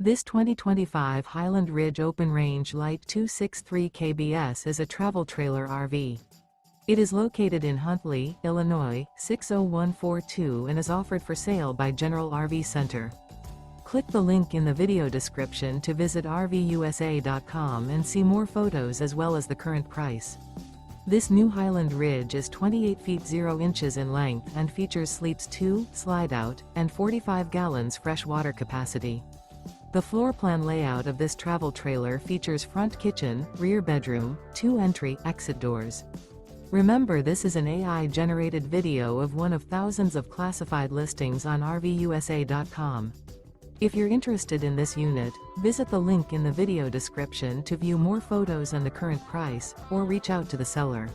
This 2025 Highland Ridge Open Range Light 263 kbs is a travel trailer RV. It is located in Huntley, Illinois, 60142 and is offered for sale by General RV Center. Click the link in the video description to visit RVUSA.com and see more photos as well as the current price. This new Highland Ridge is 28 feet 0 inches in length and features sleeps 2, slide-out, and 45 gallons fresh water capacity. The floor plan layout of this travel trailer features front kitchen, rear bedroom, 2 entry/exit doors. Remember, this is an AI-generated video of one of thousands of classified listings on RVUSA.com. If you're interested in this unit, visit the link in the video description to view more photos and the current price, or reach out to the seller.